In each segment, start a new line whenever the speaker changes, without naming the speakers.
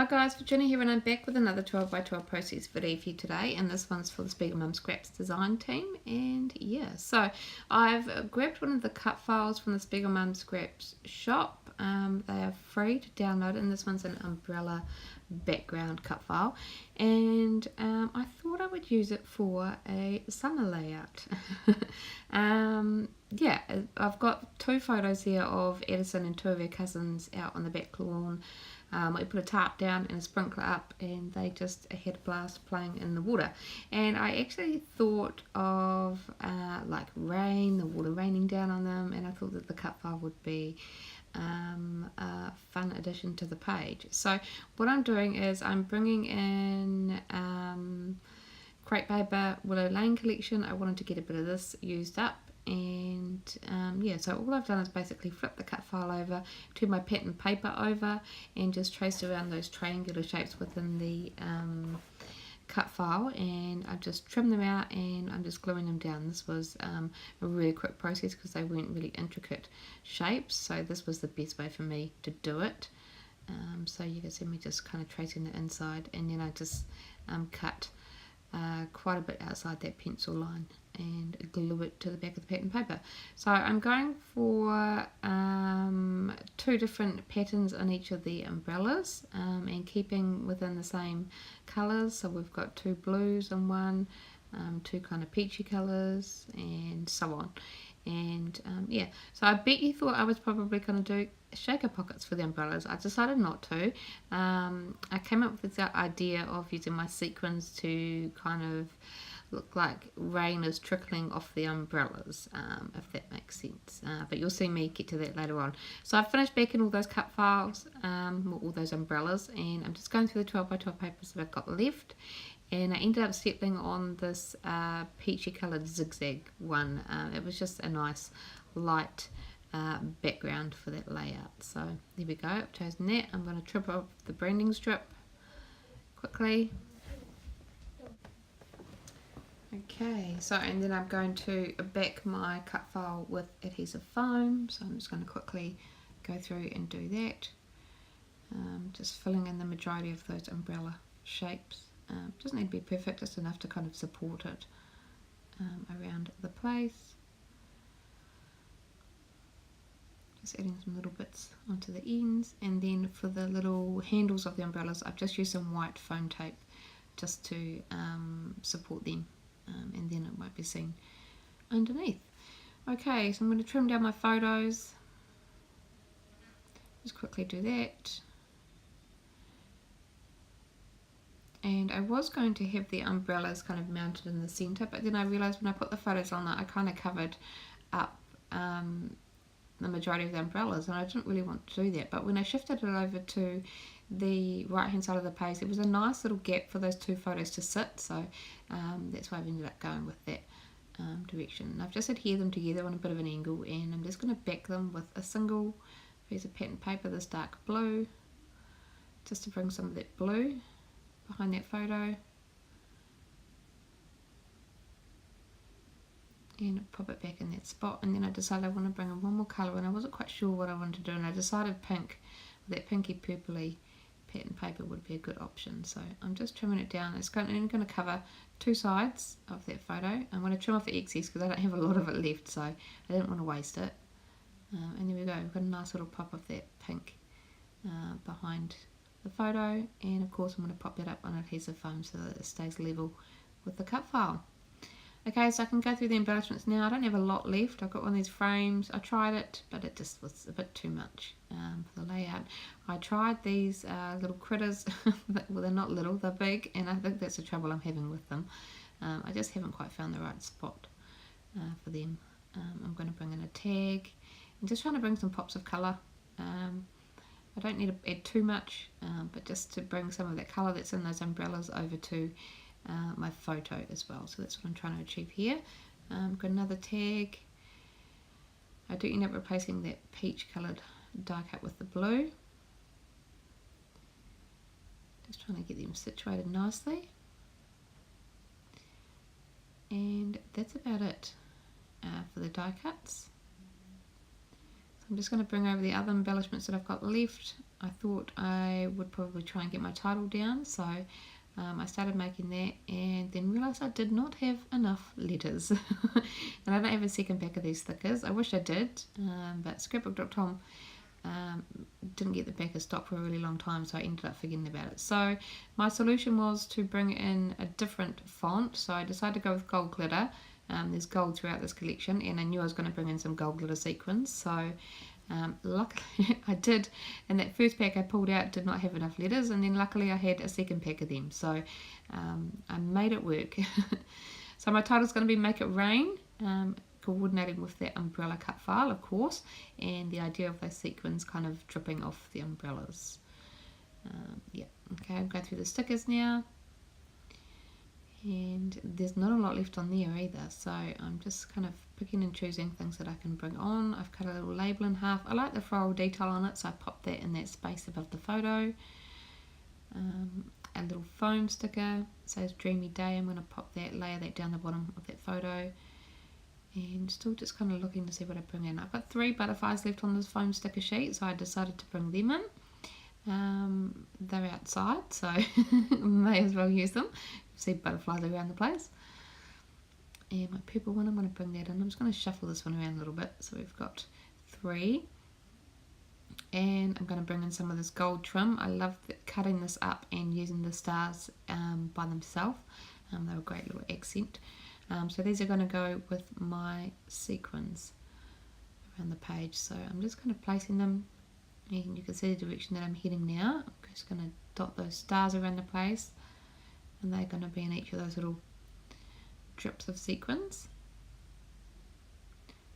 guys, Virginia here, and I'm back with another 12 by 12 process video for you today, and this one's for the SpiegelMom Scraps design team. And yeah, so I've grabbed one of the cut files from the SpiegelMom Scraps shop. They are free to download, and this one's an umbrella background cut file, and I thought I would use it for a summer layout. Yeah, I've got two photos here of Edison and two of her cousins out on the back lawn. We put a tarp down and a sprinkler up, and they just had a blast playing in the water. And I actually thought of like rain, the water raining down on them, and I thought that the cut file would be a fun addition to the page. So what I'm doing is I'm bringing in crepe paper Willow Lane collection. I wanted to get a bit of this used up, and yeah, so all I've done is basically flip the cut file over, turn my pattern paper over, and just traced around those triangular shapes within the cut file, and I've just trimmed them out and I'm just gluing them down. This was a really quick process because they weren't really intricate shapes, so this was the best way for me to do it. So you can see me just kind of tracing the inside, and then I just cut quite a bit outside that pencil line and glue it to the back of the pattern paper. So I'm going for two different patterns on each of the umbrellas, and keeping within the same colours. So we've got two blues on one, two kind of peachy colours, and so on. And yeah, so I bet you thought I was probably going to do shaker pockets for the umbrellas. I decided not to. I came up with this idea of using my sequins to kind of look like rain is trickling off the umbrellas, if that makes sense. But you'll see me get to that later on. So I've finished baking all those cut files, all those umbrellas, and I'm just going through the 12 by 12 papers that I've got left. And I ended up settling on this peachy coloured zigzag one. It was just a nice light background for that layout. So there we go, I've chosen that. I'm going to trim off the branding strip quickly. Okay, so and then I'm going to back my cut file with adhesive foam. So I'm just going to quickly go through and do that. Just filling in the majority of those umbrella shapes. Doesn't need to be perfect, just enough to kind of support it around the place. Just adding some little bits onto the ends, and then for the little handles of the umbrellas I've just used some white foam tape just to support them, and then it won't be seen underneath. Okay, so I'm going to trim down my photos. Just quickly do that. And I was going to have the umbrellas kind of mounted in the centre, but then I realised when I put the photos on that I kind of covered up the majority of the umbrellas, and I didn't really want to do that. But when I shifted it over to the right hand side of the page, there was a nice little gap for those two photos to sit, so that's why I've ended up going with that direction. And I've just adhered them together on a bit of an angle, and I'm just going to back them with a single piece of pattern paper, this dark blue, just to bring some of that blue behind that photo, and pop it back in that spot. And then I decided I want to bring in one more colour, and I wasn't quite sure what I wanted to do, and I decided pink, that pinky purpley pattern paper would be a good option. So I'm just trimming it down. It's only going to cover two sides of that photo. I'm going to trim off the excess because I don't have a lot of it left, so I didn't want to waste it. And there we go, we've got a nice little pop of that pink behind the photo, and of course I'm going to pop that up on adhesive foam so that it stays level with the cut file. Okay, so I can go through the embellishments now. I don't have a lot left. I've got one of these frames. I tried it, but it just was a bit too much for the layout. I tried these little critters. Well, they're not little, they're big, and I think that's the trouble I'm having with them. I just haven't quite found the right spot for them. I'm going to bring in a tag. I'm just trying to bring some pops of colour. I don't need to add too much, but just to bring some of that colour that's in those umbrellas over to my photo as well. So that's what I'm trying to achieve here. Got another tag. I do end up replacing that peach coloured die cut with the blue. Just trying to get them situated nicely. And that's about it for the die cuts. I'm just going to bring over the other embellishments that I've got left. I thought I would probably try and get my title down, so I started making that and then realised I did not have enough letters. And I don't have a second pack of these stickers. I wish I did, but scrapbook.com didn't get the pack of stock for a really long time, so I ended up forgetting about it. So my solution was to bring in a different font, so I decided to go with gold glitter. There's gold throughout this collection, and I knew I was going to bring in some gold glitter sequins, so luckily I did. And that first pack I pulled out did not have enough letters, and then luckily I had a second pack of them, so I made it work. So my title's going to be Make It Rain, coordinating with that umbrella cut file, of course, and the idea of those sequins kind of dripping off the umbrellas. Yeah, okay, I'm going through the stickers now. And there's not a lot left on there either, so I'm just kind of picking and choosing things that I can bring on. I've cut a little label in half. I like the floral detail on it, so I popped that in that space above the photo. A little foam sticker, it says Dreamy Day. I'm going to pop that, layer that down the bottom of that photo. And still just kind of looking to see what I bring in. I've got 3 butterflies left on this foam sticker sheet, so I decided to bring them in. They're outside, so may as well use them. See butterflies around the place. And my purple one, I'm going to bring that in. I'm just going to shuffle this one around a little bit. So we've got 3. And I'm going to bring in some of this gold trim. I love cutting this up and using the stars by themselves. They're a great little accent. So these are going to go with my sequins around the page. So I'm just kind of placing them, and you can see the direction that I'm heading now. I'm just going to dot those stars around the place, and they're going to be in each of those little drips of sequins.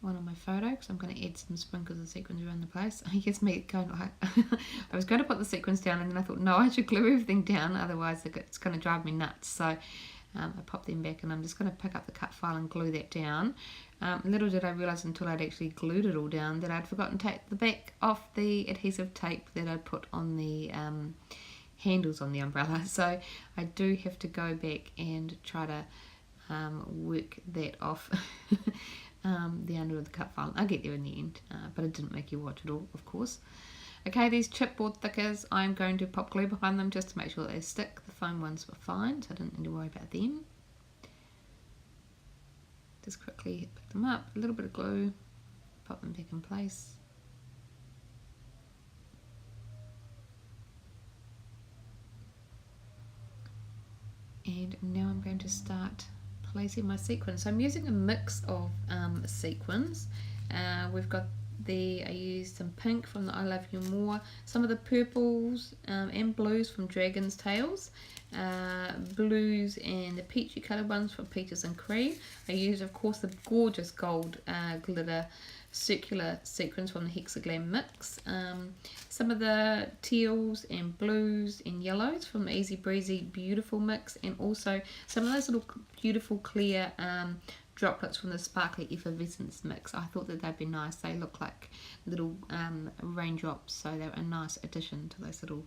One on my photo, because I'm going to add some sprinkles of sequins around the place. I guess me going like I was going to put the sequins down, and then I thought no, I should glue everything down, otherwise it's going to drive me nuts. So I popped them back, and I'm just going to pick up the cut file and glue that down. Little did I realise until I'd actually glued it all down that I'd forgotten to take the back off the adhesive tape that I put on the handles on the umbrella. So I do have to go back and try to work that off the under of the cut file. I'll get there in the end, but it didn't make you watch it all, of course. Okay, these chipboard thickers, I'm going to pop glue behind them just to make sure that they stick. The foam ones were fine, so I didn't need to worry about them. Just quickly pick them up, a little bit of glue, pop them back in place. And now I'm going to start placing my sequins. So I'm using a mix of sequins. We've got I used some pink from the I Love You More, some of the purples and blues from Dragon's Tails, blues and the peachy coloured ones from Peaches and Cream. I used, of course, the gorgeous gold glitter circular sequins from the Hexaglam mix, some of the teals and blues and yellows from the Easy Breezy Beautiful mix, and also some of those little beautiful clear droplets from the Sparkly Effervescence mix. I thought that they'd be nice. They look like little raindrops, so they're a nice addition to those little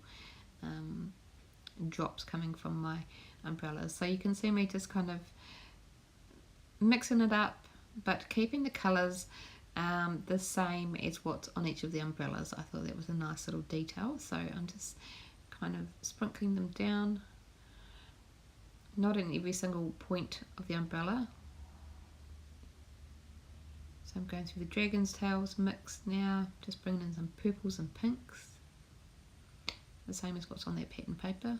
drops coming from my umbrellas. So you can see me just kind of mixing it up, but keeping the colours the same as what's on each of the umbrellas. I thought that was a nice little detail, so I'm just kind of sprinkling them down, not in every single point of the umbrella. So I'm going through the Dragon's Tails mix now, just bringing in some purples and pinks, the same as what's on that pattern paper.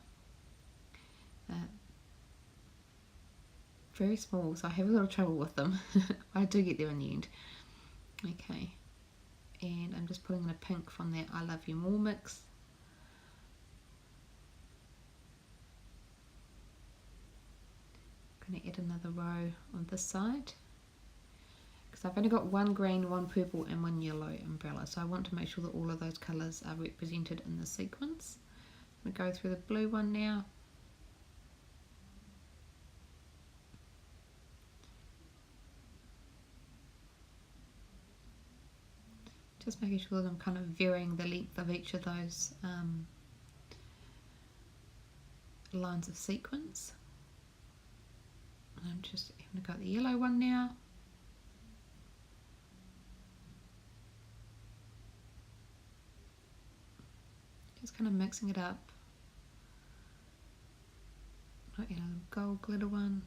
Very small, so I have a little trouble with them. I do get there in the end. Okay, and I'm just putting in a pink from that I Love You More mix. I'm going to add another row on this side, because I've only got one green, one purple and one yellow umbrella, so I want to make sure that all of those colours are represented in the sequence. I'm going to go through the blue one now. Just making sure that I'm kind of varying the length of each of those lines of sequence. I'm just having to go at the yellow one now. Just kind of mixing it up. Might get a little gold glitter one.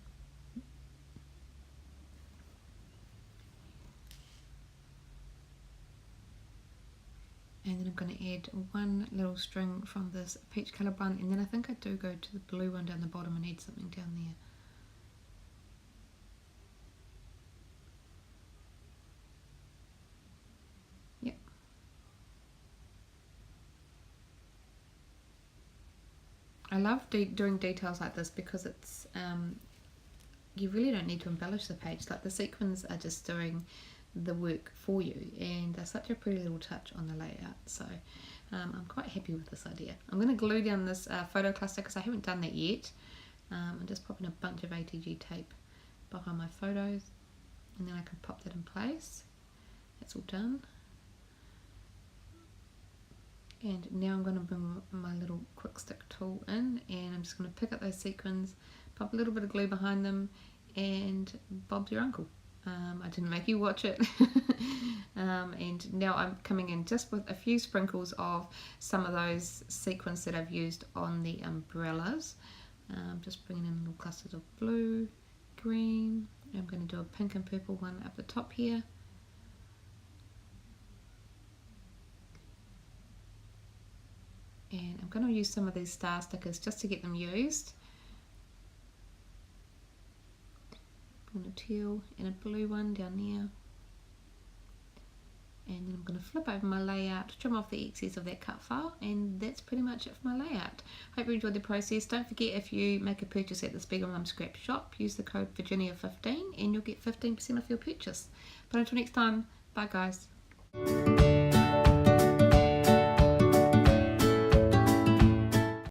And then I'm going to add one little string from this peach coloured one, and then I think I do go to the blue one down the bottom and add something down there. Yep. I love doing details like this because it's you really don't need to embellish the page. Like the sequins are just doing the work for you, and they're such a pretty little touch on the layout. So I'm quite happy with this idea. I'm going to glue down this photo cluster because I haven't done that yet. I'm just popping a bunch of ATG tape behind my photos, and then I can pop that in place. That's all done. And now I'm going to bring my little quick stick tool in, and I'm just going to pick up those sequins, pop a little bit of glue behind them, and Bob's your uncle. I didn't make you watch it. And now I'm coming in just with a few sprinkles of some of those sequins that I've used on the umbrellas. Just bringing in little clusters of blue, green. I'm going to do a pink and purple one up the top here. And I'm going to use some of these star stickers just to get them used. And a teal and a blue one down there. And then I'm going to flip over my layout, trim off the excess of that cut file, and that's pretty much it for my layout. Hope you enjoyed the process. Don't forget, if you make a purchase at the SpiegelMom Scrap Shop, use the code Virginia15 and you'll get 15% off your purchase. But until next time, bye guys.